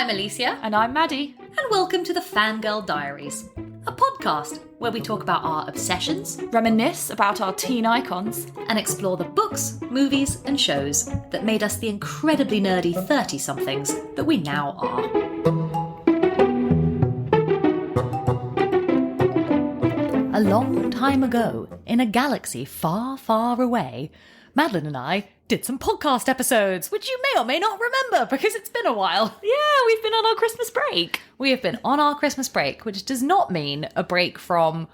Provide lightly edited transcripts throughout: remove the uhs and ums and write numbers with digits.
I'm Alicia. And I'm Maddie. And welcome to the Fangirl Diaries, a podcast where we talk about our obsessions, Reminisce about our teen icons, and explore the books, movies, and shows that made us the incredibly nerdy 30-somethings that we now are. A long time ago, in a galaxy far, far away, Madeline and I did some podcast episodes, which you may or may not remember because it's been a while. Yeah, we've been on our Christmas break. We have been on our Christmas break, which does not mean a break from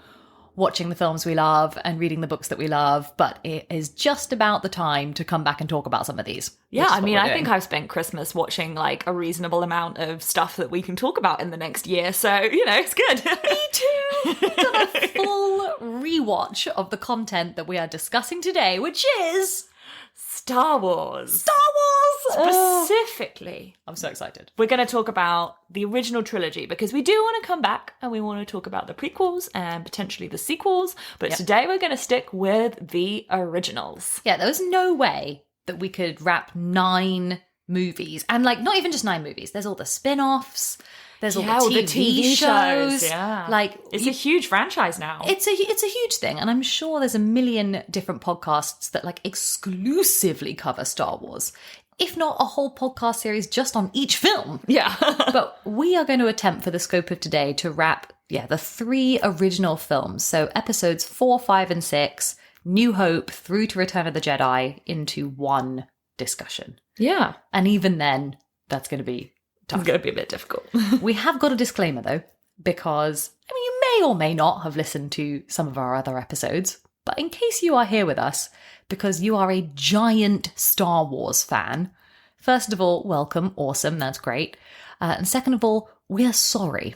watching the films we love and reading the books that we love, but it is just about the time to come back and talk about some of these. Yeah, I mean, I think I've spent Christmas watching like a reasonable amount of stuff that we can talk about in the next year, so, you know, it's good. Me too! We've done a full rewatch of the content that we are discussing today, which is Star Wars. Star Wars! Specifically. I'm so excited. We're going to talk about the original trilogy because we do want to come back and we want to talk about the prequels and potentially the sequels. But today we're going to stick with the originals. Yeah, there was no way that we could wrap 9 movies. And like, not even just 9 movies. There's all the spin-offs. There's all the TV shows. Yeah. Like, it's a huge franchise now. It's a huge thing. And I'm sure there's a million different podcasts that like exclusively cover Star Wars. If not a whole podcast series just on each film. Yeah. But we are going to attempt for the scope of today to wrap, the 3 original films. So episodes 4, 5, and 6, New Hope through to Return of the Jedi into one discussion. Yeah. And even then, that's going to be tough. It's going to be a bit difficult. We have got a disclaimer though, because you may or may not have listened to some of our other episodes, but in case you are here with us because you are a giant Star Wars fan, first of all, welcome, awesome, that's great. And second of all, we're sorry.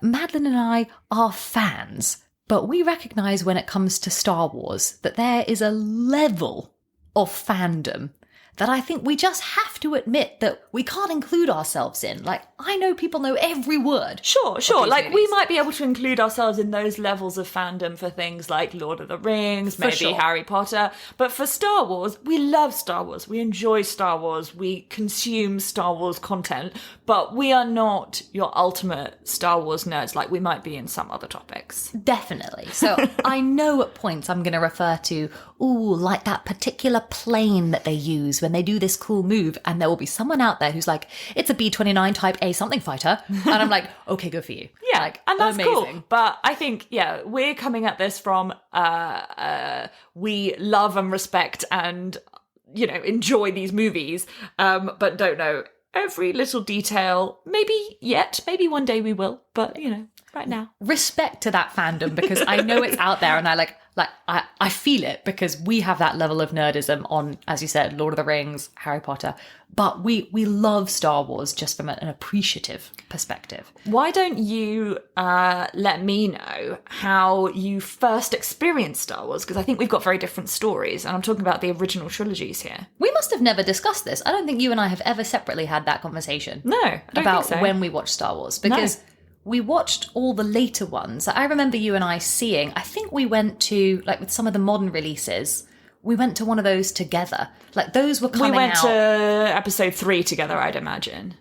Madeline and I are fans, but we recognise when it comes to Star Wars that there is a level of fandom that I think we just have to admit that we can't include ourselves in. Like, I know people know every word. Sure. Like, we might be able to include ourselves in those levels of fandom for things like Lord of the Rings, maybe Harry Potter. But for Star Wars, we love Star Wars. We enjoy Star Wars. We consume Star Wars content. But we are not your ultimate Star Wars nerds like we might be in some other topics. Definitely. So I know at points I'm going to refer to, like that particular plane that they use when they do this cool move, and there will be someone out there who's like, it's a B-29 type A something fighter, and I'm like, okay, good for you. Yeah, like, and that's amazing. Cool. But I think, we're coming at this from we love and respect and, enjoy these movies, but don't know every little detail. Maybe one day we will, but, right now. Respect to that fandom, because I know it's out there, and I feel it because we have that level of nerdism on, as you said, Lord of the Rings, Harry Potter, but we love Star Wars just from an appreciative perspective. Why don't you let me know how you first experienced Star Wars? Because I think we've got very different stories, and I'm talking about the original trilogies here. We must have never discussed this. I don't think you and I have ever separately had that conversation. No, I don't about think so. When we watched Star Wars, because we watched all the later ones. I remember you and I seeing, I think we went to, like with some of the modern releases, we went to one of those together. Like those were coming out. We went to episode 3 together, I'd imagine.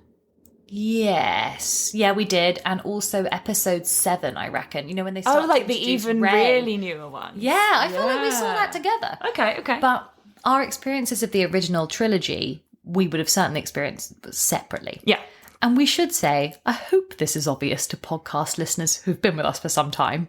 Yes. Yeah, we did. And also episode 7, I reckon. When they started like the even really newer one. Yeah, I feel like we saw that together. Okay. But our experiences of the original trilogy, we would have certainly experienced separately. Yeah. And we should say, I hope this is obvious to podcast listeners who've been with us for some time,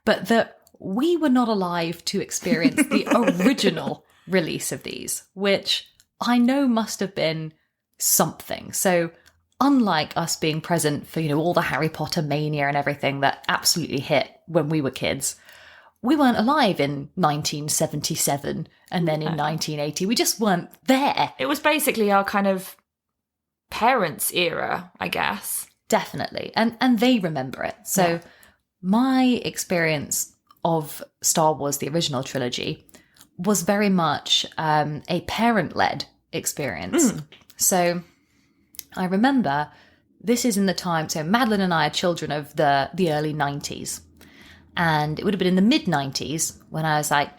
but that we were not alive to experience the original release of these, which I know must have been something. So unlike us being present for, all the Harry Potter mania and everything that absolutely hit when we were kids, we weren't alive in 1977 and then in 1980. We just weren't there. It was basically our kind of parents' era, I guess. Definitely. And they remember it. So my experience of Star Wars, the original trilogy, was very much a parent-led experience. So I remember this is in the time, so Madeline and I are children of the early 90s. And it would have been in the mid-90s when I was like,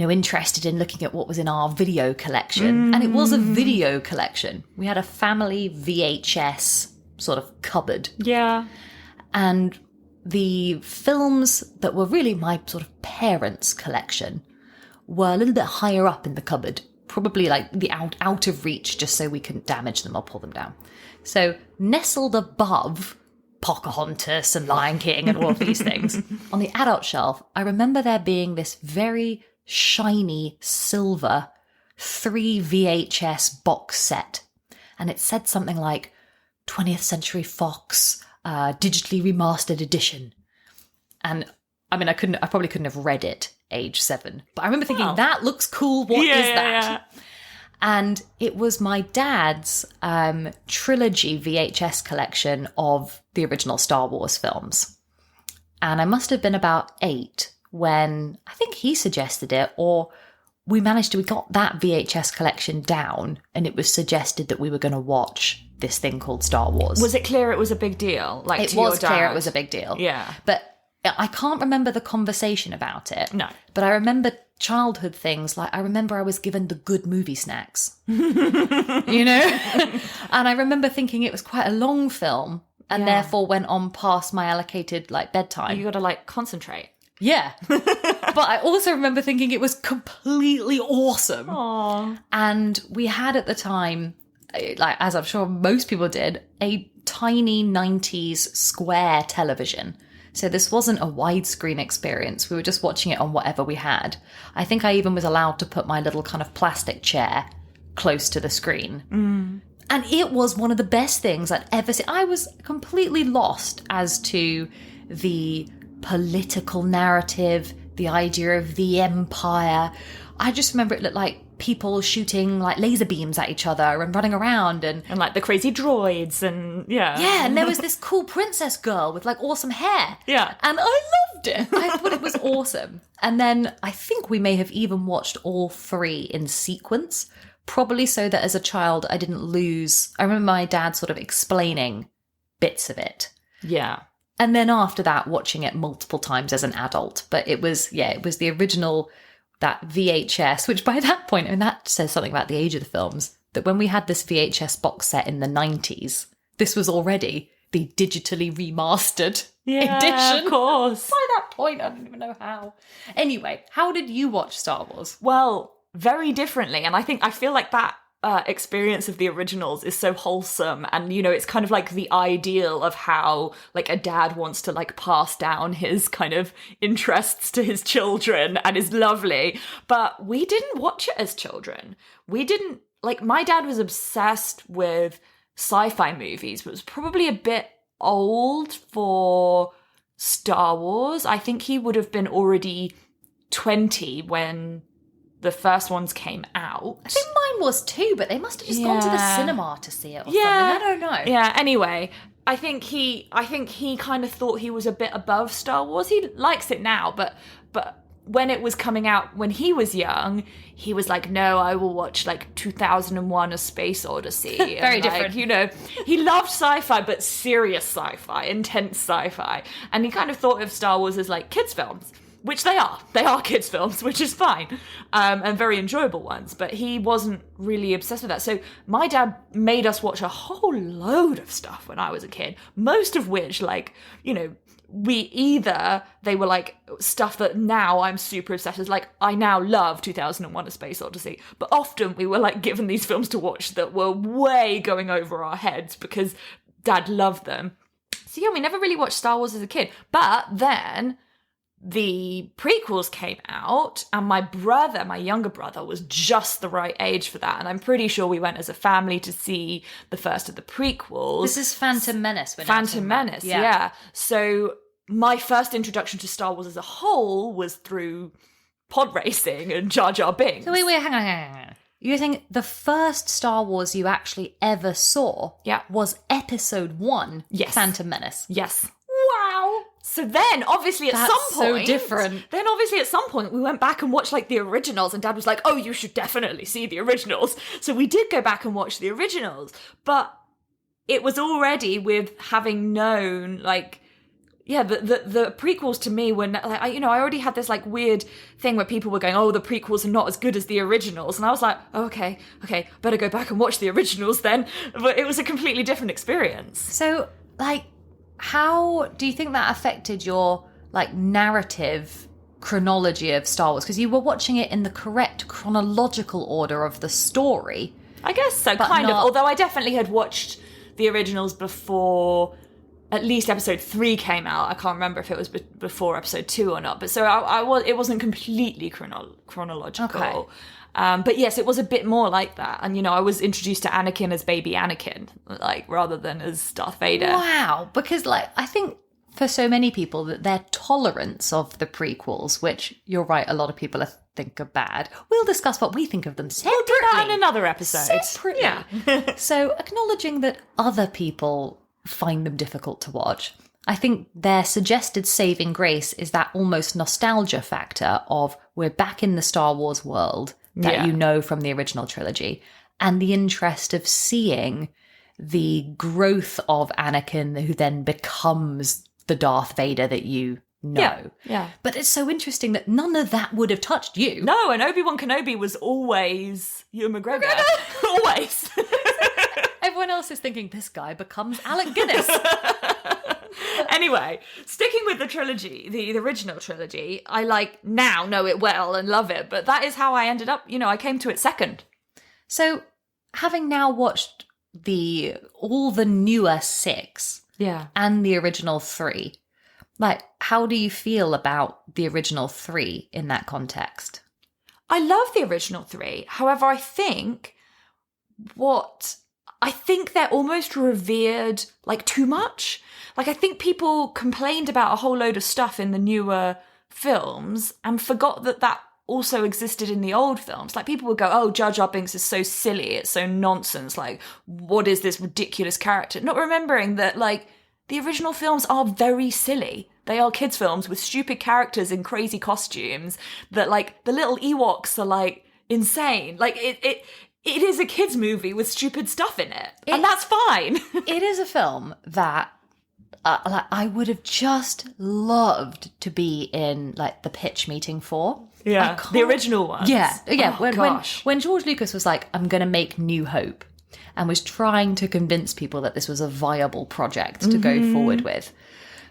interested in looking at what was in our video collection. And it was a video collection. We had a family VHS sort of cupboard. Yeah. And the films that were really my sort of parents' collection were a little bit higher up in the cupboard, probably like the out of reach, just so we couldn't damage them or pull them down. So nestled above Pocahontas and Lion King and all of these things, on the adult shelf, I remember there being this very shiny silver 3 VHS box set. And it said something like 20th Century Fox digitally remastered edition. And I mean, I probably couldn't have read it age 7, but I remember thinking, that looks cool. What is that? Yeah. And it was my dad's trilogy VHS collection of the original Star Wars films. And I must have been about 8 when I think he suggested it, or we got that VHS collection down, and it was suggested that we were going to watch this thing called Star Wars. Was it clear it was a big deal? Like, it was clear it was a big deal. Yeah. But I can't remember the conversation about it. No. But I remember childhood things, like I remember I was given the good movie snacks. You know? And I remember thinking it was quite a long film, and therefore went on past my allocated like bedtime. You got to like concentrate. Yeah. But I also remember thinking it was completely awesome. Aww. And we had at the time, like as I'm sure most people did, a tiny 90s square television. So this wasn't a widescreen experience. We were just watching it on whatever we had. I think I even was allowed to put my little kind of plastic chair close to the screen. Mm. And it was one of the best things I'd ever seen. I was completely lost as to the political narrative, the idea of the empire. I just remember it looked like people shooting like laser beams at each other and running around and like the crazy droids and yeah, and there was this cool princess girl with like awesome hair, and I loved it. I thought it was awesome. And then I think we may have even watched all 3 in sequence, probably so that as a child I didn't lose. I remember my dad sort of explaining bits of it, and then after that watching it multiple times as an adult. But it was the original, that VHS, which by that point, and that says something about the age of the films, that when we had this VHS box set in the 90s, this was already the digitally remastered edition. Of course. By that point, I don't even know how. Anyway, how did you watch Star Wars? Well, very differently. And I feel like that experience of the originals is so wholesome, and you know, it's kind of like the ideal of how like a dad wants to like pass down his kind of interests to his children, and is lovely. But we didn't watch it as children. We didn't, like, my dad was obsessed with sci-fi movies, but was probably a bit old for Star Wars. I think he would have been already 20 when the first ones came out. I think mine was too, but they must have just gone to the cinema to see it or something. I don't know. Yeah, anyway, I think he kind of thought he was a bit above Star Wars. He likes it now, but when it was coming out when he was young, he was like, no, I will watch like 2001 A Space Odyssey. Very different. You know, he loved sci-fi, but serious sci-fi, intense sci-fi. And he kind of thought of Star Wars as like kids' films. Which they are. They are kids' films, which is fine. And very enjoyable ones. But he wasn't really obsessed with that. So my dad made us watch a whole load of stuff when I was a kid. Most of which, like, you know, they were like stuff that now I'm super obsessed with. Like, I now love 2001 A Space Odyssey. But often we were like given these films to watch that were way going over our heads because Dad loved them. So yeah, we never really watched Star Wars as a kid. But then the prequels came out, and my younger brother, was just the right age for that. And I'm pretty sure we went as a family to see the first of the prequels. This is Phantom Menace. Phantom Menace, yeah. So my first introduction to Star Wars as a whole was through pod racing and Jar Jar Binks. So wait, hang on. You think the first Star Wars you actually ever saw was Episode 1, Phantom Menace? Yes. Wow. So then, obviously, at some point... so different. Then, obviously, at some point, we went back and watched, like, the originals, and Dad was like, oh, you should definitely see the originals. So we did go back and watch the originals, but it was already with having known, like, the prequels to me were like, I already had this like weird thing where people were going, oh, the prequels are not as good as the originals, and I was like, oh, okay, better go back and watch the originals then. But it was a completely different experience. So, like, how do you think that affected your like narrative chronology of Star Wars? Because you were watching it in the correct chronological order of the story. I guess so, kind of. Although I definitely had watched the originals before at least episode 3 came out. I can't remember if it was before episode 2 or not. But so it wasn't completely chronological. Okay. But yes, it was a bit more like that. And, I was introduced to Anakin as baby Anakin, like, rather than as Darth Vader. Wow. Because, like, I think for so many people that their tolerance of the prequels, which you're right, a lot of people think are bad. We'll discuss what we think of them separately. We'll do that in another episode. Separately. Yeah. So acknowledging that other people find them difficult to watch, I think their suggested saving grace is that almost nostalgia factor of we're back in the Star Wars world that you know from the original trilogy, and the interest of seeing the growth of Anakin, who then becomes the Darth Vader that you know. Yeah. But it's so interesting that none of that would have touched you. No, and Obi-Wan Kenobi was always Ewan McGregor. Always. Everyone else is thinking, this guy becomes Alec Guinness. Anyway, sticking with the trilogy, the original trilogy, I now know it well and love it, but that is how I ended up, I came to it second. So, having now watched all the newer 6 and the original 3, like, how do you feel about the original 3 in that context? I love the original 3. However, I think they're almost revered, like, too much. Like, I think people complained about a whole load of stuff in the newer films and forgot that also existed in the old films. Like, people would go, oh, Jar Jar Binks is so silly, it's so nonsense, like, what is this ridiculous character? Not remembering that, like, the original films are very silly. They are kids' films with stupid characters in crazy costumes that, like, the little Ewoks are, like, insane. Like, it is a kids' movie with stupid stuff in it, and that's fine. It is a film that I would have just loved to be in, like, the pitch meeting for. Yeah, the original one. Yeah. Oh, when George Lucas was like, I'm going to make New Hope, and was trying to convince people that this was a viable project to go forward with.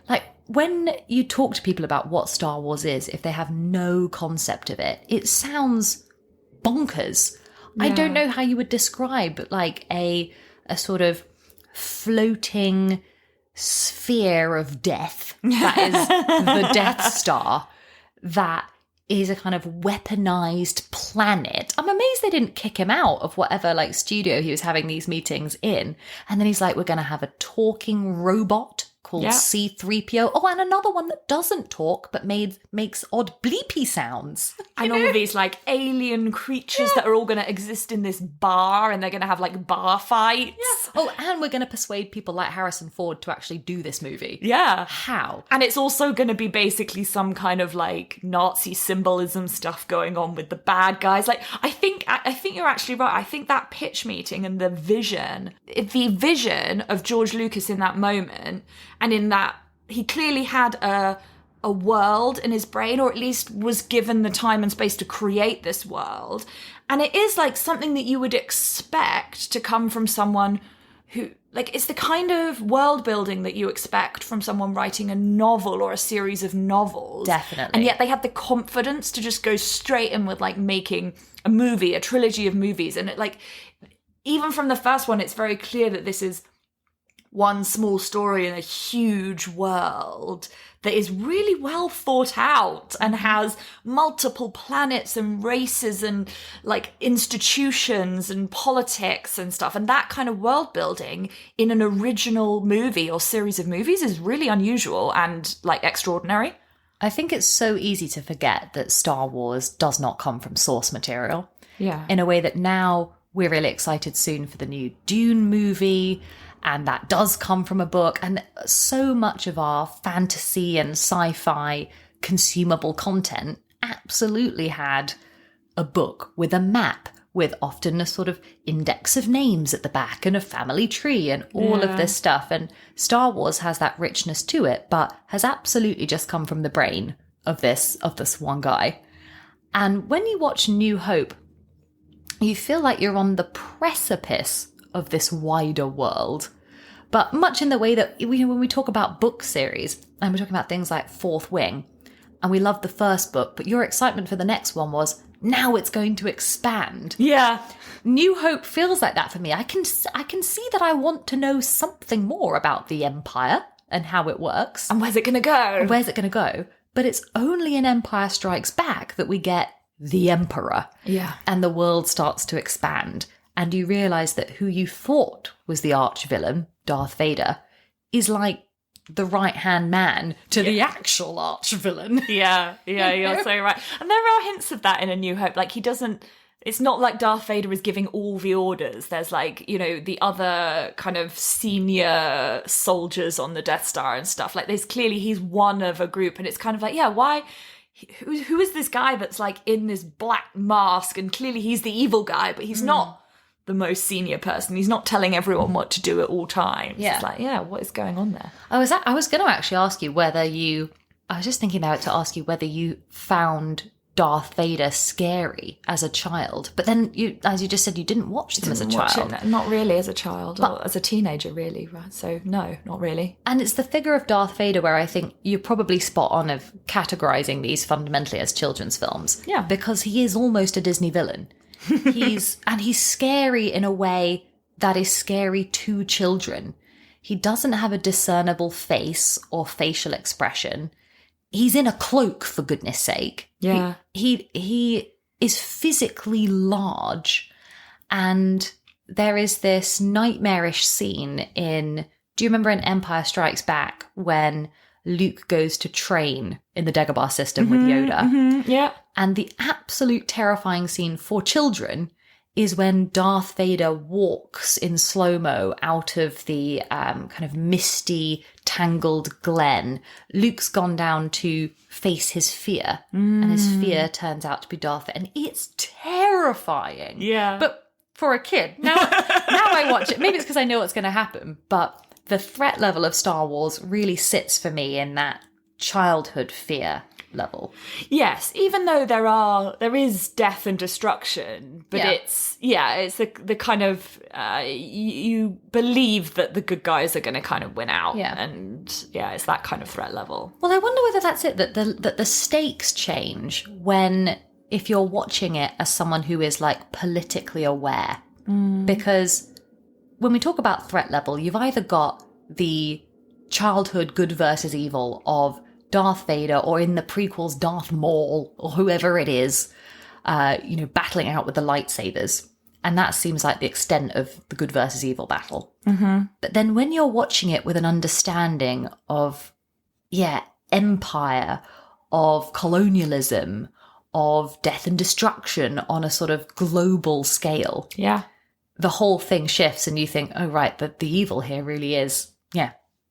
Like, when you talk to people about what Star Wars is, if they have no concept of it, it sounds bonkers. Yeah. I don't know how you would describe, like, a sort of floating sphere of death that is the Death Star, that is a kind of weaponized planet. I'm amazed they didn't kick him out of whatever, like, studio he was having these meetings in. And then he's like, we're going to have a talking robot called C-3PO. Oh, and another one that doesn't talk but makes odd bleepy sounds. And all these, like, alien creatures that are all going to exist in this bar, and they're going to have, like, bar fights. Yeah. Oh, and we're going to persuade people like Harrison Ford to actually do this movie. Yeah. How? And it's also going to be basically some kind of, like, Nazi symbolism stuff going on with the bad guys. Like, I think you're actually right. I think that pitch meeting and the vision of George Lucas in that moment, and in that he clearly had a world in his brain, or at least was given the time and space to create this world. And it is, like, something that you would expect to come from someone who, like, it's the kind of world building that you expect from someone writing a novel or a series of novels. Definitely. And yet they had the confidence to just go straight in with, like, making a movie, a trilogy of movies. And it, like, even from the first one, it's very clear that this is one small story in a huge world that is really well thought out and has multiple planets and races and, like, institutions and politics and stuff. And that kind of world building in an original movie or series of movies is really unusual and, like, extraordinary. I think it's so easy to forget that Star Wars does not come from source material. Yeah. In a way that now we're really excited soon for the new Dune movie, and that does come from a book. And so much of our fantasy and sci-fi consumable content absolutely had a book with a map, with often a sort of index of names at the back and a family tree and all of this stuff. And Star Wars has that richness to it, but has absolutely just come from the brain of this one guy. And when you watch New Hope, you feel like you're on the precipice of this wider world. But much in the way that when we talk about book series, and we're talking about things like Fourth Wing, and we loved the first book, but your excitement for the next one was, now it's going to expand. Yeah. New Hope feels like that for me. I can see that I want to know something more about the Empire and how it works. And where's it going to go? Where's it going to go? But it's only in Empire Strikes Back that we get the Emperor. Yeah. And the world starts to expand. And you realise that who you thought was the arch-villain, Darth Vader, is like the right-hand man to the actual arch-villain. Yeah, you're so right. And there are hints of that in A New Hope. Like, it's not like Darth Vader is giving all the orders. There's like, the other kind of senior soldiers on the Death Star and stuff. Like, he's one of a group, and it's kind of like, why? Who is this guy that's like in this black mask, and clearly he's the evil guy, but he's not the most senior person. He's not telling everyone what to do at all times. Yeah. It's like, what is going on there? I was going to actually ask you I was just thinking about it to ask you whether you found Darth Vader scary as a child. But then, as you just said, you didn't watch them as a child. Not really as a child, or as a teenager, really. Right? So, no, not really. And it's the figure of Darth Vader where I think you're probably spot on of categorising these fundamentally as children's films. Yeah. Because he is almost a Disney villain. He's scary in a way that is scary to children. He doesn't have a discernible face or facial expression. He's in a cloak, for goodness sake. Yeah. He is physically large. And there is this nightmarish scene do you remember in Empire Strikes Back when Luke goes to train in the Dagobah system with Yoda? Mm-hmm, yeah. And the absolute terrifying scene for children is when Darth Vader walks in slow-mo out of the kind of misty, tangled glen. Luke's gone down to face his fear, and his fear turns out to be Darth Vader. And it's terrifying. Yeah. But for a kid, now I watch it. Maybe it's because I know what's going to happen, but the threat level of Star Wars really sits for me in that childhood fear level. Yes, even though there is death and destruction, but it's the kind of you believe that the good guys are going to kind of win out, and it's that kind of threat level. Well, I wonder whether that's it, that the stakes change if you're watching it as someone who is like politically aware, because when we talk about threat level, you've either got the childhood good versus evil of Darth Vader, or in the prequels, Darth Maul, or whoever it is, battling out with the lightsabers. And that seems like the extent of the good versus evil battle. Mm-hmm. But then when you're watching it with an understanding of, empire, of colonialism, of death and destruction on a sort of global scale, the whole thing shifts and you think, oh, right, the evil here really is,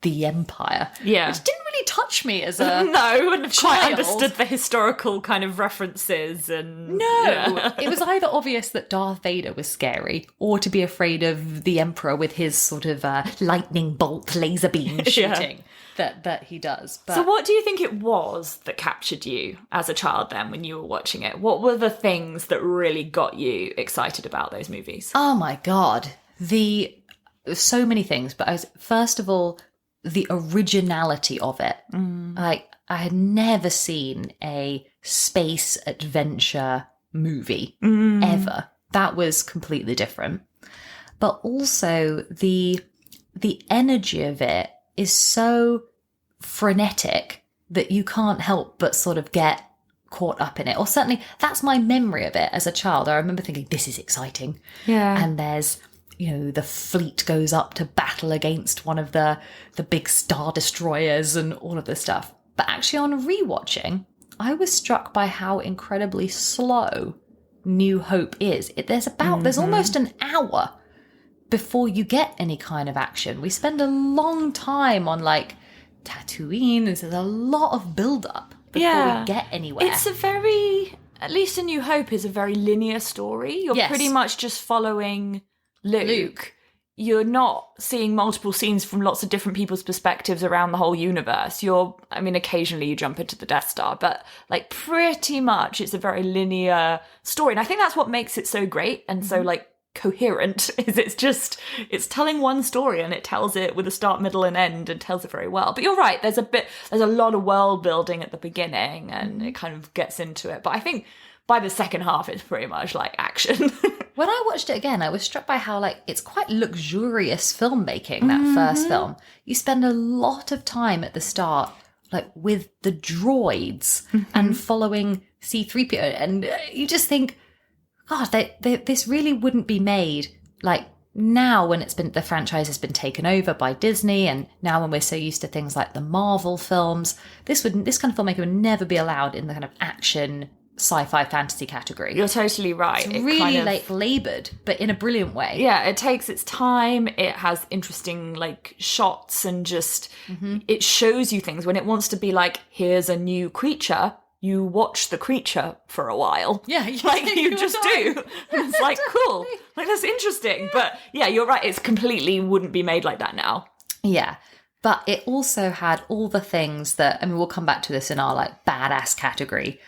the Empire. Yeah. Which didn't really touch me as a No, I wouldn't have quite child. understood the historical kind of references and... No! It was either obvious that Darth Vader was scary, or to be afraid of the Emperor with his sort of lightning bolt laser beam shooting that he does. But... So what do you think it was that captured you as a child then when you were watching it? What were the things that really got you excited about those movies? Oh my God. So many things, but first of all, the originality of it. Like, I had never seen a space adventure movie ever. That was completely different. But also the energy of it is so frenetic that you can't help but sort of get caught up in it. Or certainly that's my memory of it as a child. I remember thinking, this is exciting. Yeah. And there's, the fleet goes up to battle against one of the big star destroyers and all of this stuff. But actually on rewatching, I was struck by how incredibly slow New Hope is. There's almost an hour before you get any kind of action. We spend a long time on like Tatooine. There's a lot of build up before we get anywhere. It's a very at least A New Hope is a very linear story. You're pretty much just following Luke. You're not seeing multiple scenes from lots of different people's perspectives around the whole universe. Occasionally you jump into the Death Star, but like pretty much it's a very linear story. And I think that's what makes it so great and so like coherent, is it's telling one story and it tells it with a start, middle and end and tells it very well. But you're right, there's a lot of world building at the beginning and it kind of gets into it. But I think by the second half it's pretty much like action. When I watched it again, I was struck by how like it's quite luxurious filmmaking, that first film. You spend a lot of time at the start like with the droids and following C-3PO, and you just think, God, this really wouldn't be made like now when the franchise has been taken over by Disney, and now when we're so used to things like the Marvel films, this kind of filmmaker would never be allowed in the kind of action sci-fi fantasy category. You're totally right. It's really like laboured, but in a brilliant way. Yeah, it takes its time. It has interesting like shots and just it shows you things. When it wants to be like, here's a new creature, you watch the creature for a while. Yeah, you just do. It's like, cool. Like, that's interesting. Yeah. But yeah, you're right. It's completely wouldn't be made like that now. Yeah. But it also had all the things that, I mean, we'll come back to this in our like badass category,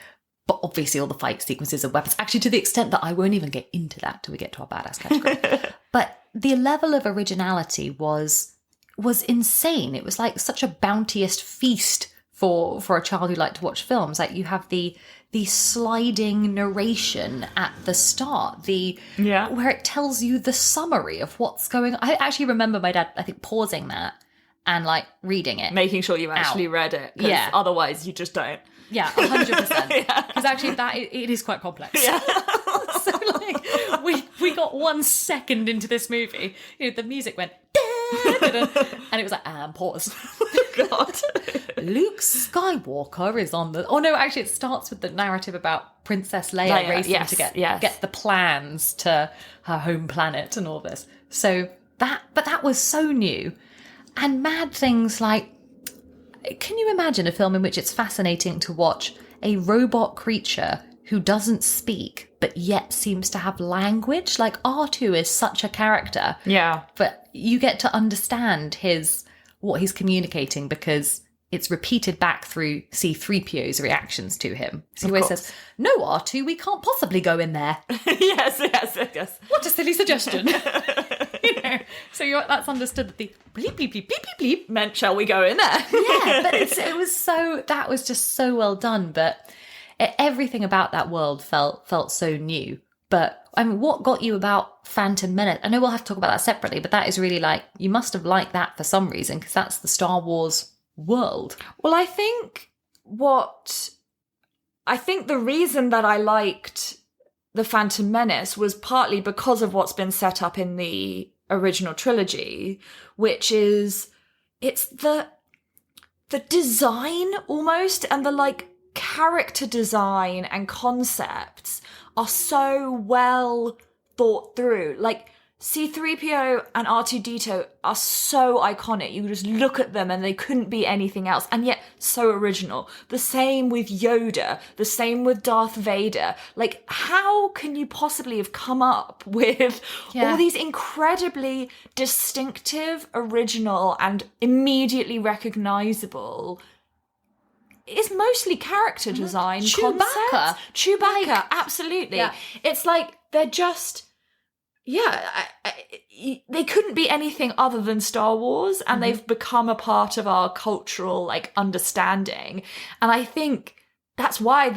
but obviously all the fight sequences and weapons, actually to the extent that I won't even get into that till we get to our badass category. But the level of originality was insane. It was like such a bounteous feast for a child who liked to watch films. Like you have the sliding narration at the start, where it tells you the summary of what's going on. I actually remember my dad, I think, pausing that and like reading it. Making sure you actually read it. Yeah. Otherwise you just don't. Yeah, 100%. Because actually it is quite complex. Yeah. So like we got 1 second into this movie, the music went and it was like, pause. God. Luke Skywalker is on the... Oh no, actually it starts with the narrative about Princess Leia racing to get the plans to her home planet and all this. So that was so new. And mad things like, can you imagine a film in which it's fascinating to watch a robot creature who doesn't speak but yet seems to have language? Like R2 is such a character. Yeah. But you get to understand what he's communicating because it's repeated back through C-3PO's reactions to him. So he always says, "No, R2, we can't possibly go in there." Yes. What a silly suggestion. So that's understood that the bleep, bleep, bleep, bleep, bleep, bleep meant, shall we go in there? Yeah, but that was just so well done. But everything about that world felt so new. But I mean, what got you about Phantom Menace? I know we'll have to talk about that separately, but that is really like, you must have liked that for some reason, because that's the Star Wars world. Well, I think the reason that I liked the Phantom Menace was partly because of what's been set up in the original trilogy, which is it's the design almost, and the like character design and concepts are so well thought through. Like C-3PO and R2-D2 are so iconic. You just look at them and they couldn't be anything else, and yet so original. The same with Yoda, the same with Darth Vader. Like, how can you possibly have come up with all these incredibly distinctive, original, and immediately recognizable... It's mostly character design. Chewbacca. Chewbacca, absolutely. Yeah. It's like they're just... they couldn't be anything other than Star Wars, and they've become a part of our cultural like understanding. And I think that's why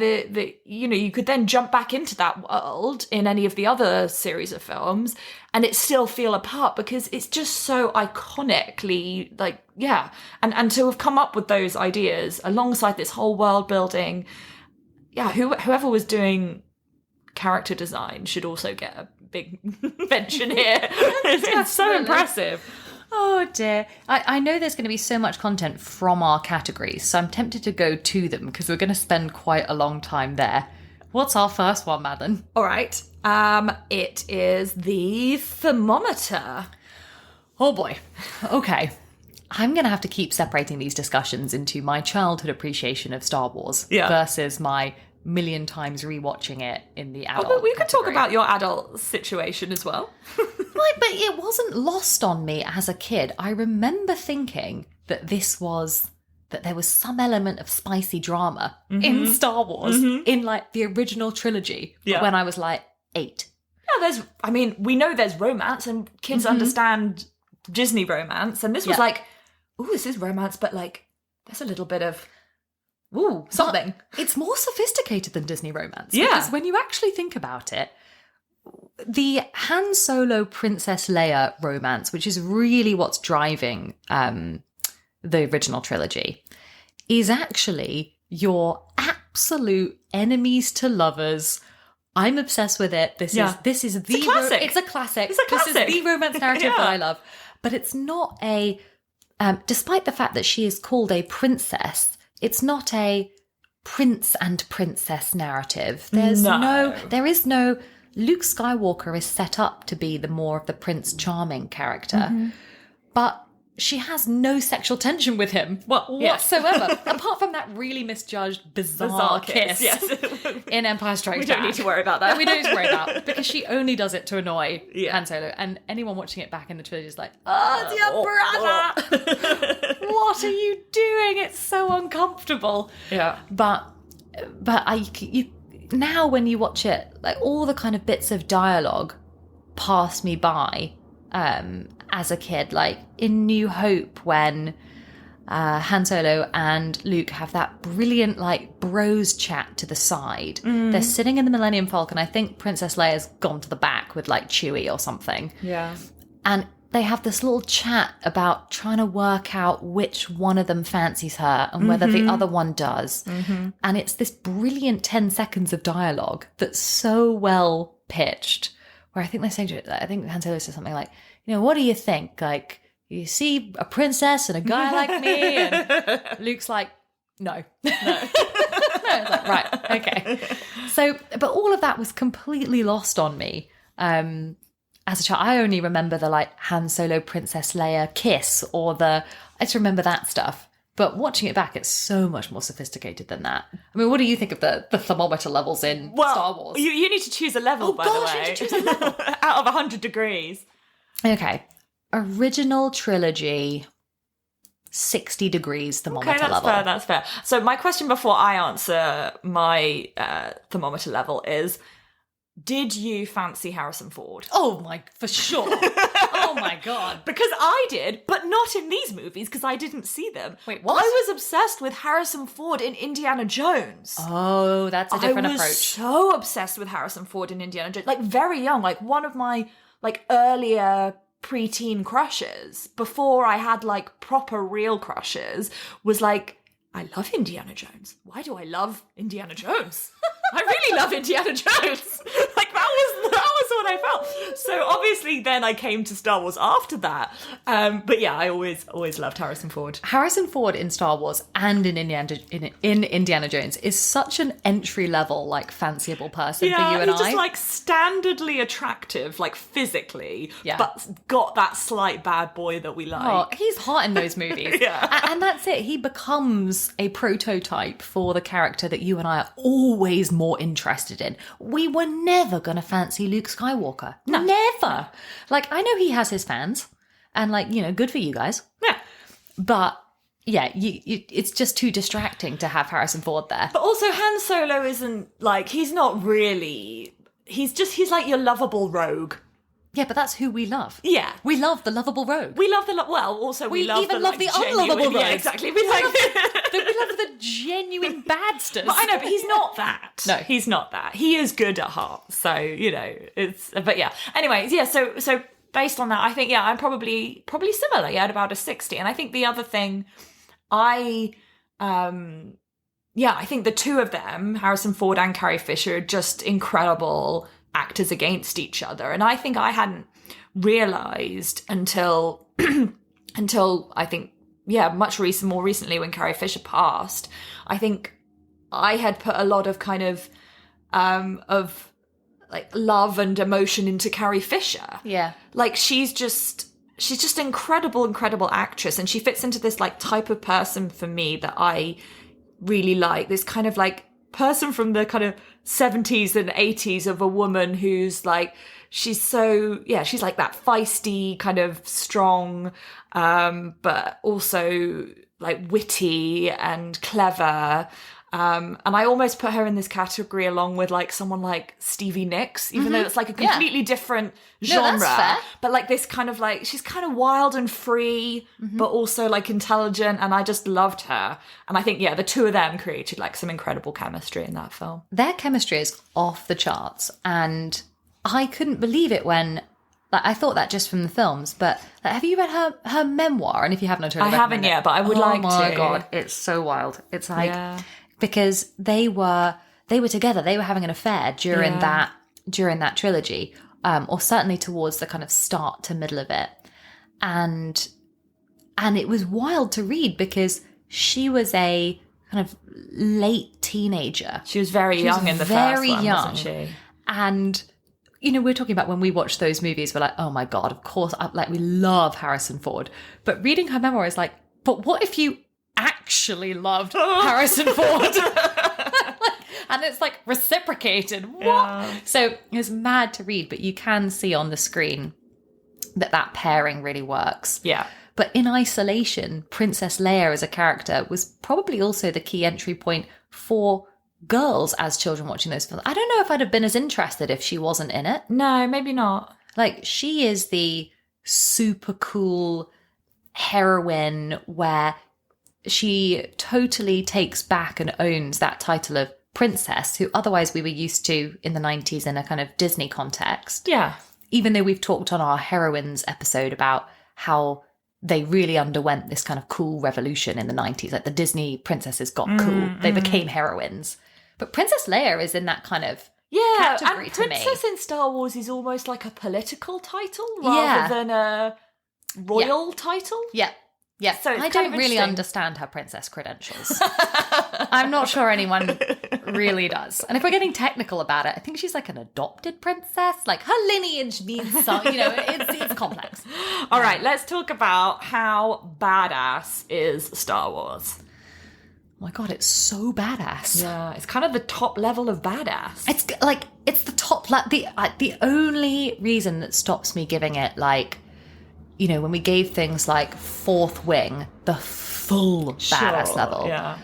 you could then jump back into that world in any of the other series of films and it still feel a part, because it's just so iconically and to have come up with those ideas alongside this whole world building. Yeah, whoever was doing character design should also get a big mention here. It's so impressive. Oh dear. I know there's going to be so much content from our categories, so I'm tempted to go to them because we're going to spend quite a long time there. What's our first one, Madeline? All right. It is the thermometer. Oh boy. Okay. I'm going to have to keep separating these discussions into my childhood appreciation of Star Wars versus my million times rewatching it in the adult But we could talk category. about your adult situation as well. Right, but it wasn't lost on me as a kid. I remember thinking that there was some element of spicy drama in Star Wars, in like the original trilogy, when I was like 8. Yeah, we know there's romance and kids understand Disney romance. And this was like, ooh, this is romance, but like, there's a little bit of, ooh, something. But it's more sophisticated than Disney romance. Yeah. Because when you actually think about it, the Han Solo Princess Leia romance, which is really what's driving the original trilogy, is actually your absolute enemies to lovers. I'm obsessed with it. This is the classic. It's a classic. It's a classic. This is the romance narrative that I love. But it's not a despite the fact that she is called a princess, it's not a prince and princess narrative. There is no Luke Skywalker is set up to be the more of the Prince Charming character, but she has no sexual tension with him whatsoever, apart from that really misjudged, bizarre kiss in Empire Strikes Back. We don't need to worry about that. We don't need to worry about it, because she only does it to annoy Han Solo, and anyone watching it back in the trilogy is like, oh, dear brother, what are you doing? It's so uncomfortable. Yeah. But now when you watch it, like all the kind of bits of dialogue pass me by as a kid, like in New Hope when Han Solo and Luke have that brilliant like bros chat to the side. They're sitting in the Millennium Falcon. I think Princess Leia's gone to the back with like Chewie or something. Yeah. And they have this little chat about trying to work out which one of them fancies her and whether the other one does. And it's this brilliant 10 seconds of dialogue that's so well pitched, where I think they say, I think Han Solo says something like, what do you think? Like, you see a princess and a guy like me? And Luke's like, no. No. It's like, right, okay. So, but all of that was completely lost on me. As a child, I only remember the like Han Solo Princess Leia kiss, I just remember that stuff. But watching it back, it's so much more sophisticated than that. I mean, what do you think of the thermometer levels in Star Wars? You need to choose a level, by the way. You need to choose a level. Out of 100 degrees. Okay. Original trilogy, 60 degrees thermometer level. That's fair. So my question before I answer my thermometer level is, did you fancy Harrison Ford? Oh my, for sure. Oh my God. Because I did, but not in these movies because I didn't see them. Wait, what? I was obsessed with Harrison Ford in Indiana Jones. Oh, that's a different approach. I was so obsessed with Harrison Ford in Indiana Jones. Like very young, like one of my like earlier preteen crushes before I had like proper real crushes was like, I love Indiana Jones. Why do I love Indiana Jones? I really love Indiana Jones. Like that was what I felt. So obviously then I came to Star Wars after that. But yeah, I always loved Harrison Ford. Harrison Ford in Star Wars and in Indiana Jones is such an entry level, like fanciable person for you and I. He's just like standardly attractive, like physically, but got that slight bad boy that we like. Oh, he's hot in those movies. And that's it. He becomes a prototype for the character that you and I are always more interested in. We were never going to fancy Luke Skywalker. No. Never. Like, I know he has his fans, and like, good for you guys. Yeah. But yeah, it's just too distracting to have Harrison Ford there. But also Han Solo isn't like, he's not really, he's like your lovable rogue. Yeah, but that's who we love. Yeah. We love the lovable rogue. We love the, also we love even the, love like, the genuine, unlovable rogue. Yeah, exactly. We love the genuine badsters. But I know, but he's not that. No. He's not that. He is good at heart. So, but yeah. Anyways, yeah, so based on that, I think, I'm probably similar, at about a 60. And I think the other thing, I think the two of them, Harrison Ford and Carrie Fisher, are just incredible actors against each other. And I think I hadn't realised until I think, more recently when Carrie Fisher passed, I think I had put a lot of kind of like love and emotion into Carrie Fisher. Yeah. Like she's just incredible actress, and she fits into this like type of person for me that I really like, this kind of like person from the kind of 70s and 80s of a woman who's like, she's like that feisty, kind of strong, but also like witty and clever. And I almost put her in this category along with like someone like Stevie Nicks, even though it's like a completely different genre. No, that's fair. But like this kind of like, she's kind of wild and free, but also like intelligent. And I just loved her. And I think, the two of them created like some incredible chemistry in that film. Their chemistry is off the charts. And I couldn't believe it when, like, I thought that just from the films, but like, have you read her memoir? And if you haven't, I haven't yet, but I would like to. Oh my God, it's so wild. It's like... Yeah. Because they were together, they were having an affair during that trilogy, or certainly towards the kind of start to middle of it, and it was wild to read because she was a kind of late teenager. She was very young in the first one, wasn't she? And we're talking about when we watch those movies, we're like, oh my God, of course, like we love Harrison Ford, but reading her memoir is like, but what if you actually loved Harrison Ford? And it's like reciprocated. What? Yeah. So it was mad to read, but you can see on the screen that pairing really works. Yeah. But in isolation, Princess Leia as a character was probably also the key entry point for girls as children watching those films. I don't know if I'd have been as interested if she wasn't in it. No, maybe not. Like, she is the super cool heroine where she totally takes back and owns that title of princess, who otherwise we were used to in the 90s in a kind of Disney context. Yeah. Even though we've talked on our heroines episode about how they really underwent this kind of cool revolution in the 90s. Like the Disney princesses got cool. They became heroines. But Princess Leia is in that kind of category and to me. Princess in Star Wars is almost like a political title rather than a royal title. Yeah. Yeah, so I don't really understand her princess credentials. I'm not sure anyone really does. And if we're getting technical about it, I think she's like an adopted princess. Like her lineage means something, it's complex. All right, let's talk about how badass is Star Wars. Oh my God, it's so badass. Yeah, it's kind of the top level of badass. It's the top, the only reason that stops me giving it like, when we gave things like Fourth Wing the full badass level. Yeah.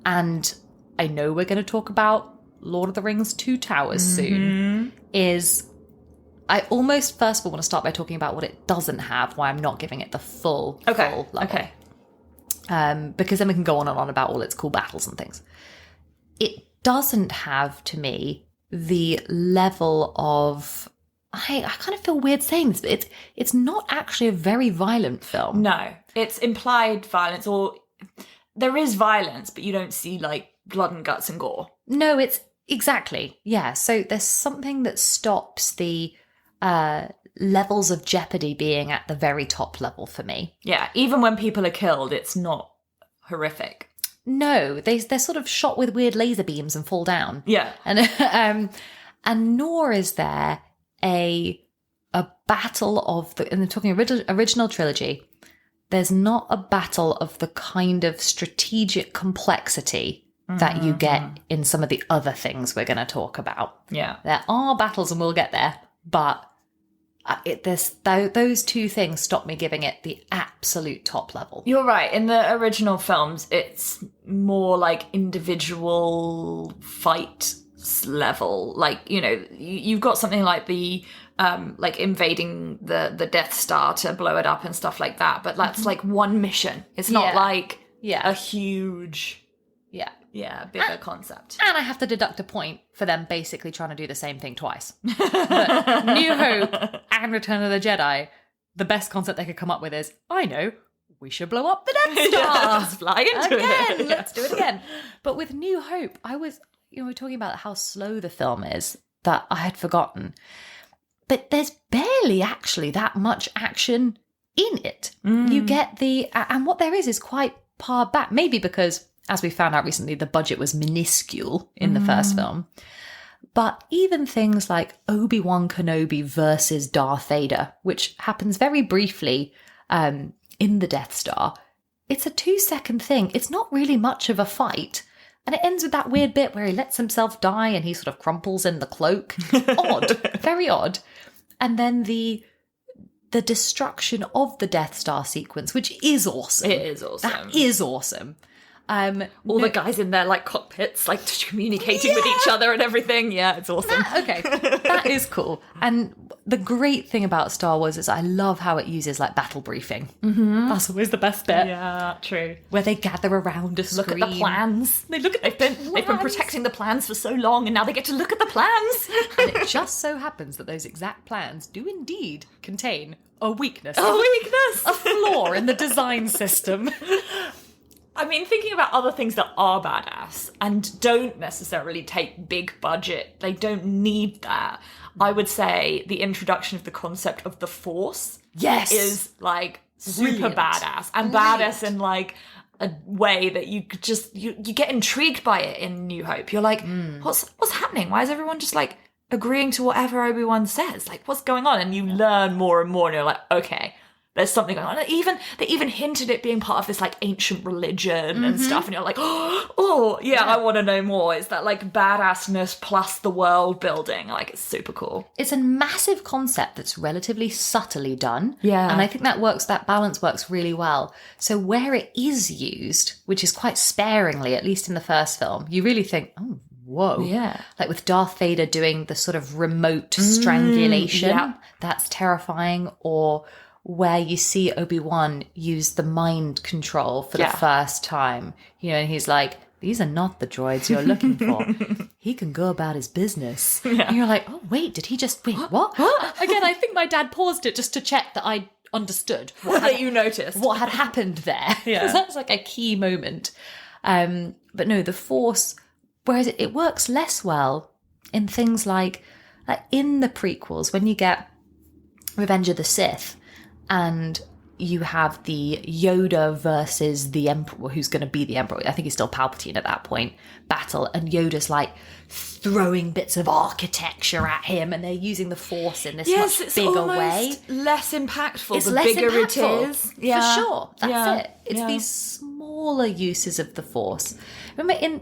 And I know we're going to talk about Lord of the Rings 2 Towers soon, is I almost first of all want to start by talking about what it doesn't have, why I'm not giving it the full level. Okay. Because then we can go on and on about all its cool battles and things. It doesn't have, to me, the level of... I kind of feel weird saying this, but it's not actually a very violent film. No, it's implied violence, or there is violence, but you don't see like blood and guts and gore. No, it's exactly. Yeah. So there's something that stops the levels of jeopardy being at the very top level for me. Yeah. Even when people are killed, it's not horrific. No, they're sort of shot with weird laser beams and fall down. Yeah. And nor is there a battle of the, and they're talking original trilogy, there's not a battle of the kind of strategic complexity that you get in some of the other things we're going to talk about. Yeah. There are battles and we'll get there, but those two things stop me giving it the absolute top level. You're right. In the original films, it's more like individual fight level. Like, you've got something like the like invading the Death Star to blow it up and stuff like that, but that's like one mission. It's not like a huge bigger concept. And I have to deduct a point for them basically trying to do the same thing twice. But New Hope and Return of the Jedi, the best concept they could come up with is, I know, we should blow up the Death Star. Just fly into it. Let's do it again. But with New Hope, we're talking about how slow the film is, that I had forgotten. But there's barely actually that much action in it. You get and what there is quite pared back. Maybe because, as we found out recently, the budget was minuscule in the first film. But even things like Obi-Wan Kenobi versus Darth Vader, which happens very briefly in the Death Star, it's a 2-second thing. It's not really much of a fight. And it ends with that weird bit where he lets himself die and he sort of crumples in the cloak. Odd. Very odd. And then the destruction of the Death Star sequence, which is awesome. It is awesome. That is awesome. All the guys in their like cockpits, like communicating with each other and everything. Yeah, it's awesome. That is cool. And the great thing about Star Wars is I love how it uses like battle briefing. Mm-hmm. That's always the best bit. Yeah, true. Where they gather around a screen. Look at the plans. They've been protecting the plans for so long, and now they get to look at the plans. And it just so happens that those exact plans do indeed contain a weakness. A flaw in the design system. I mean, thinking about other things that are badass and don't necessarily take big budget, they don't need that. I would say the introduction of the concept of the Force is like super Brilliant. badass and badass in like a way that you could just you get intrigued by it in New Hope. You're like, what's happening? Why is everyone just like agreeing to whatever Obi-Wan says? Like, what's going on? And you learn more and more, and you're like, okay, there's something going on. And they even hinted at being part of this like ancient religion and stuff, and you're like, I want to know more. It's that like badassness plus the world building. Like, it's super cool. It's a massive concept that's relatively subtly done. Yeah. And I think that balance works really well. So where it is used, which is quite sparingly, at least in the first film, you really think, oh, whoa. Yeah. Like with Darth Vader doing the sort of remote strangulation. That's terrifying. Or where you see Obi-Wan use the mind control for the first time. You know, and he's like, these are not the droids you're looking for. He can go about his business. Yeah. And you're like, oh, wait, what? Again, I think my dad paused it just to check that I understood. That you noticed. What had happened there. Yeah. Because that's like a key moment. But no, the Force, whereas it works less well in things like in the prequels, when you get Revenge of the Sith, and you have the Yoda versus the Emperor, who's going to be the Emperor, I think he's still Palpatine at that point, battle, and Yoda's like throwing bits of architecture at him, and they're using the Force in this much bigger way. Less impactful It's the less bigger impactful, it is. Yeah. For sure. That's it. It's these smaller uses of the Force. Remember in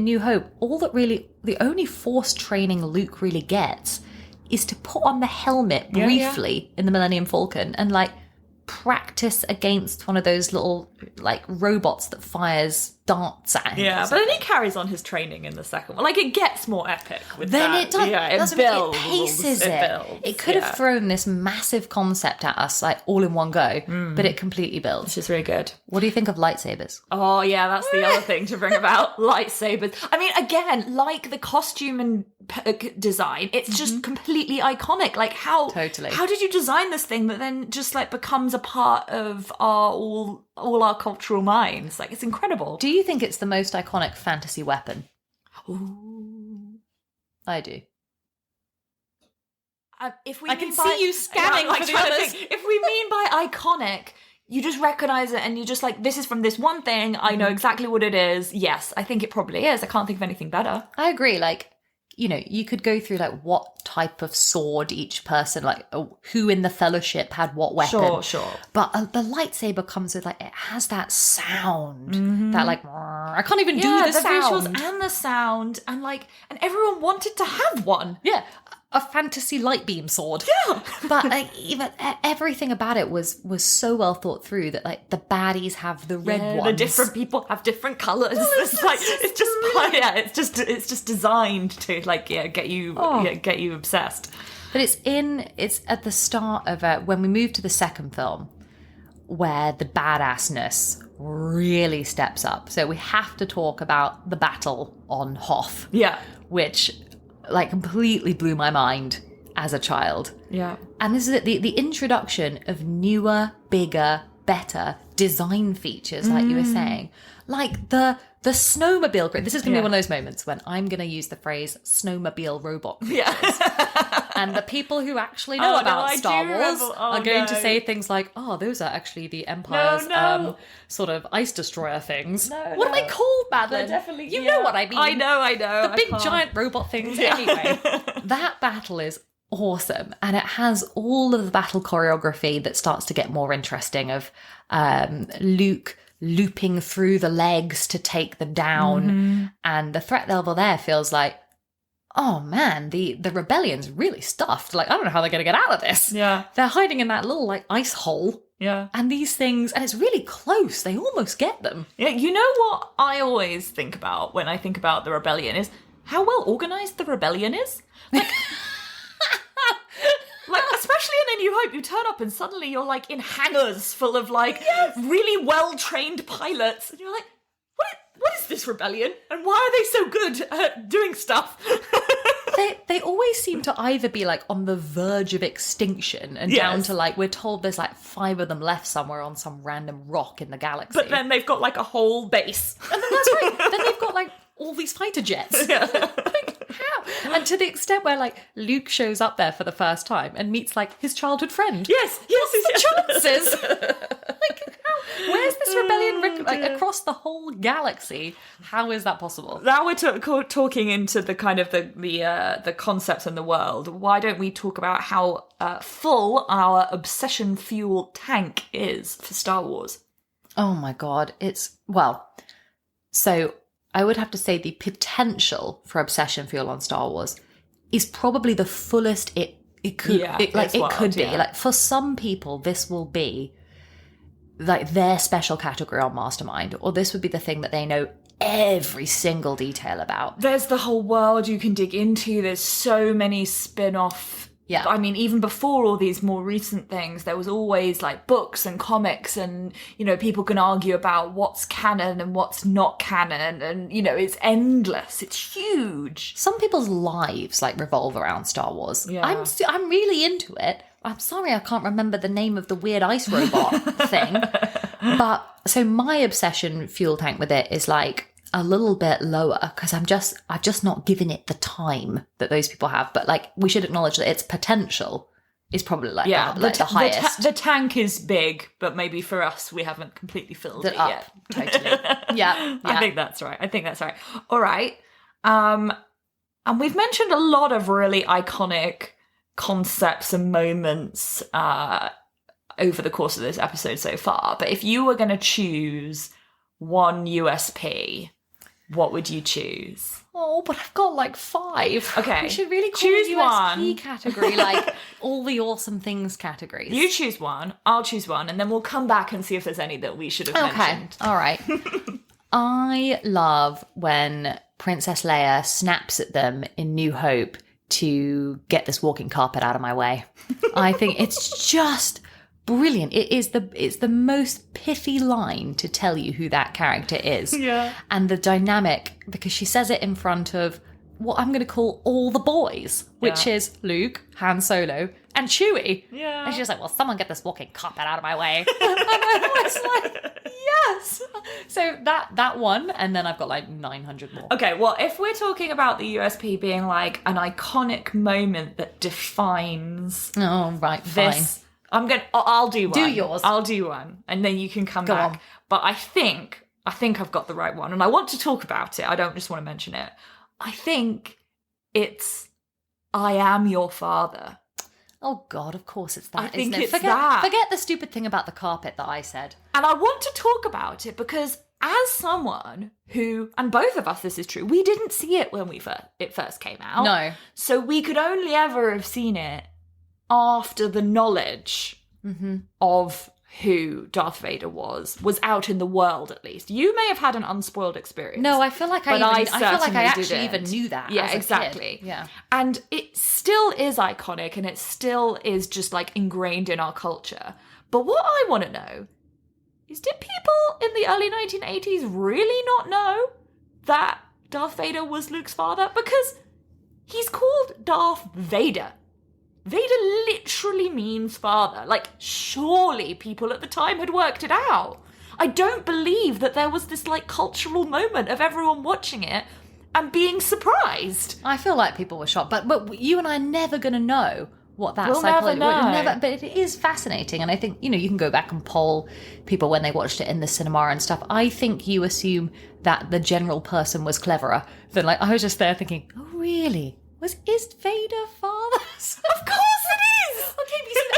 New Hope, the only Force training Luke really gets is to put on the helmet briefly in the Millennium Falcon and like practice against one of those little like robots that fires darts at him. Yeah, but then he carries on his training in the second one. Like, it gets more epic with then that. It does. Yeah, it builds. It paces it. Builds. It could have thrown this massive concept at us like all in one go, but it completely builds. Which is really good. What do you think of lightsabers? Oh yeah, that's the other thing to bring about, lightsabers. I mean, again, like the costume and design, it's just completely iconic. Like, how did you design this thing that then just like becomes a part of all our cultural minds? Like, it's incredible. Do you think it's the most iconic fantasy weapon? Ooh. I do. If we I can see you scanning for the others. If we mean by iconic, you just recognize it and you're just like, this is from this one thing. I know exactly what it is. Yes, I think it probably is. I can't think of anything better. I agree. Like, you know, you could go through like what type of sword each person, like who in the Fellowship had what weapon. Sure. But the lightsaber comes with like, it has that sound, that like, I can't even do the sound. Visuals and the sound, and like, and everyone wanted to have one. Yeah. A fantasy light beam sword. Yeah. But like, even everything about it was so well thought through that like the baddies have the red ones. The different people have different colours. Well, it's just designed to like get you obsessed. But it's at the start of when we move to the second film where the badassness really steps up. So we have to talk about the battle on Hoth. Yeah. Which like completely blew my mind as a child. Yeah. And this is it, the introduction of newer, bigger, better design features, like you were saying. Like the snowmobile grid. This is going to be one of those moments when I'm going to use the phrase snowmobile robot creatures. Yeah. And the people who actually know about Star Wars are going to say things like, oh, those are actually the Empire's sort of ice destroyer things. What are they called, Madeline? Definitely. You know what I mean. I know. The big giant robot things. Yeah. Anyway, that battle is awesome. And it has all of the battle choreography that starts to get more interesting of Luke looping through the legs to take them down. And the threat level there feels like, oh man, the rebellion's really stuffed. Like, I don't know how they're going to get out of this. Yeah. They're hiding in that little, like, ice hole. Yeah. And these things, and it's really close. They almost get them. Yeah, you know what I always think about when I think about the rebellion is how well organized the rebellion is. Like, especially in A New Hope, you turn up and suddenly you're like in hangars full of like really well-trained pilots. And you're like, what is this rebellion? And why are they so good at doing stuff? They always seem to either be like on the verge of extinction and down to like, we're told there's like 5 of them left somewhere on some random rock in the galaxy. But then they've got like a whole base. And then that's right. Then they've got like all these fighter jets. Yeah. Like, how? And to the extent where like Luke shows up there for the first time and meets like his childhood friend. Yes. What's the chances? Like, how? Where's this rebellion like across the whole galaxy? How is that possible? Now we're talking into the kind of the concepts in the world. Why don't we talk about how full our obsession fuel tank is for Star Wars? Oh my god, so I would have to say the potential for obsession fuel on Star Wars is probably the fullest it could be. Like, for some people, this will be like their special category on Mastermind, or this would be the thing that they know every single detail about. There's the whole world you can dig into. There's so many spin-off. Yeah. I mean, even before all these more recent things, there was always like books and comics and, you know, people can argue about what's canon and what's not canon. And, you know, it's endless. It's huge. Some people's lives like revolve around Star Wars. Yeah. I'm really into it. I'm sorry I can't remember the name of the weird ice robot thing. But so my obsession fuel tank with it is like a little bit lower because I've just not given it the time that those people have. But like, we should acknowledge that its potential is probably like the highest. The tank is big, but maybe for us we haven't completely filled it up yet. Totally. Yeah. I think that's right. All right. And we've mentioned a lot of really iconic concepts and moments over the course of this episode so far. But if you were going to choose one USP, what would you choose? Oh, but I've got like 5. Okay. We should really call choose the USP category like all the awesome things categories. You choose one, I'll choose one, and then we'll come back and see if there's any that we should have mentioned. All right. I love when Princess Leia snaps at them in New Hope to get this walking carpet out of my way. I think it's just brilliant. It's the most pithy line to tell you who that character is. Yeah. And the dynamic, because she says it in front of what I'm going to call all the boys, which is Luke, Han Solo, and Chewie. Yeah. And she's like, well, someone get this walking carpet out of my way. And I was like, yes. So that one, and then I've got like 900 more. Okay, well, if we're talking about the USP being like an iconic moment that defines this, I'll do one. Do yours. I'll do one, and then you can come back. On. But I think I've got the right one, and I want to talk about it. I don't just want to mention it. I think it's I am your father. Oh God, of course it's that. I think isn't it? that. Forget the stupid thing about the carpet that I said. And I want to talk about it because as someone who, and both of us, this is true, we didn't see it when it first came out. No. So we could only ever have seen it after the knowledge of who Darth Vader was out in the world, at least. You may have had an unspoiled experience. No, I feel like I actually even knew that. Yeah, as a exactly. Kid. Yeah. And it still is iconic and it still is just like ingrained in our culture. But what I want to know is, did people in the early 1980s really not know that Darth Vader was Luke's father? Because he's called Darth Vader. Vader literally means father. Like, surely people at the time had worked it out. I don't believe that there was this, like, cultural moment of everyone watching it and being surprised. I feel like people were shocked. But you and I are never going to know what that psychology... But it is fascinating. And I think, you know, you can go back and poll people when they watched it in the cinema and stuff. I think you assume that the general person was cleverer than, like, I was just there thinking, oh, really? Is Vader father? Of course it is! Okay, but you see,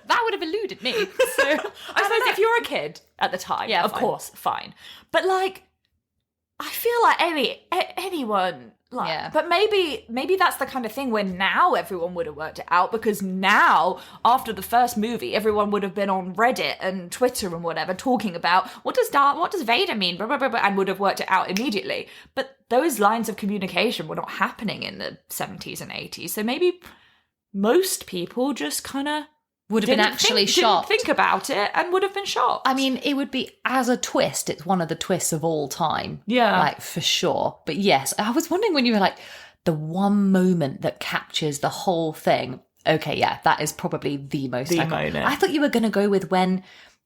that would have eluded me. So I suppose if you're a kid at the time, Yeah, of fine. course, fine. But like, I feel like anyone. Like, Yeah. But maybe that's the kind of thing where now everyone would have worked it out, because now, after the first movie, everyone would have been on Reddit and Twitter and whatever talking about what does Vader mean, blah, blah, blah, blah, and would have worked it out immediately. But those lines of communication were not happening in the 70s and 80s. So maybe most people just kind of would have been actually shocked. Didn't think about it and would have been shocked. I mean, it would be, as a twist, it's one of the twists of all time. Yeah. Like, for sure. But yes, I was wondering when you were like, the one moment that captures the whole thing. Okay, yeah, that is probably the most iconic. moment. I thought you were going to go with when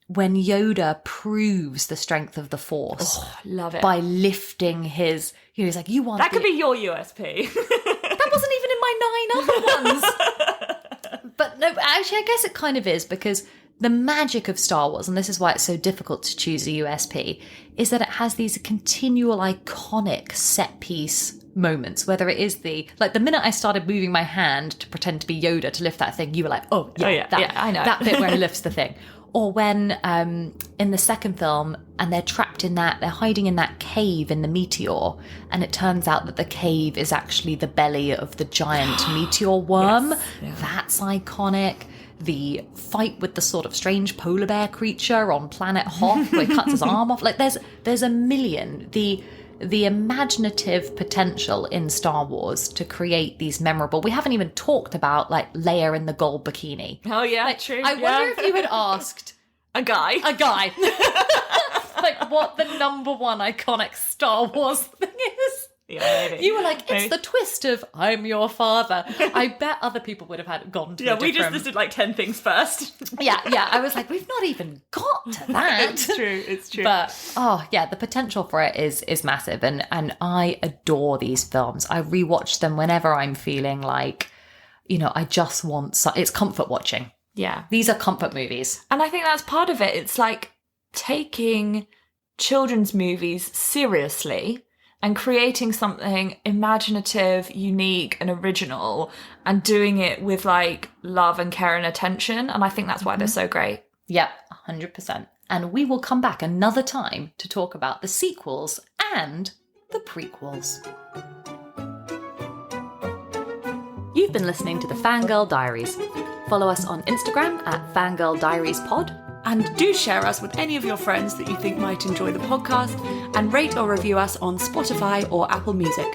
Yoda proves the strength of the Force. Oh, love it. By lifting his, he's like, you want that could be your USP. That wasn't even in my 9 other ones. But no, actually, I guess it kind of is, because the magic of Star Wars, and this is why it's so difficult to choose a USP, is that it has these continual iconic set piece moments, whether it is the minute I started moving my hand to pretend to be Yoda to lift that thing, you were like, oh yeah, I know. That bit where he lifts the thing. Or when in the second film, and they're hiding in that cave in the meteor, and it turns out that the cave is actually the belly of the giant meteor worm. Yes. Yeah. That's iconic. The fight with the sort of strange polar bear creature on planet Hoth, where he cuts his arm off. Like there's a million. The imaginative potential in Star Wars to create these memorable. We haven't even talked about like Leia in the gold bikini. Oh yeah, true. I wonder if you had asked a guy, like what the number one iconic Star Wars thing is. Yeah, maybe. You were like, it's the twist of I'm your father. I bet other people would have gone to a different... we just listed like 10 things first. Yeah. I was like, we've not even got to that. It's true. But, the potential for it is massive. And I adore these films. I rewatch them whenever I'm feeling like, I just want... It's comfort watching. Yeah. These are comfort movies. And I think that's part of it. It's like taking children's movies seriously and creating something imaginative, unique, and original, and doing it with like love and care and attention. And I think that's why they're so great. Yep, 100%. And we will come back another time to talk about the sequels and the prequels. You've been listening to the Fangirl Diaries. Follow us on Instagram at Fangirl Diaries Pod. And do share us with any of your friends that you think might enjoy the podcast, and rate or review us on Spotify or Apple Music.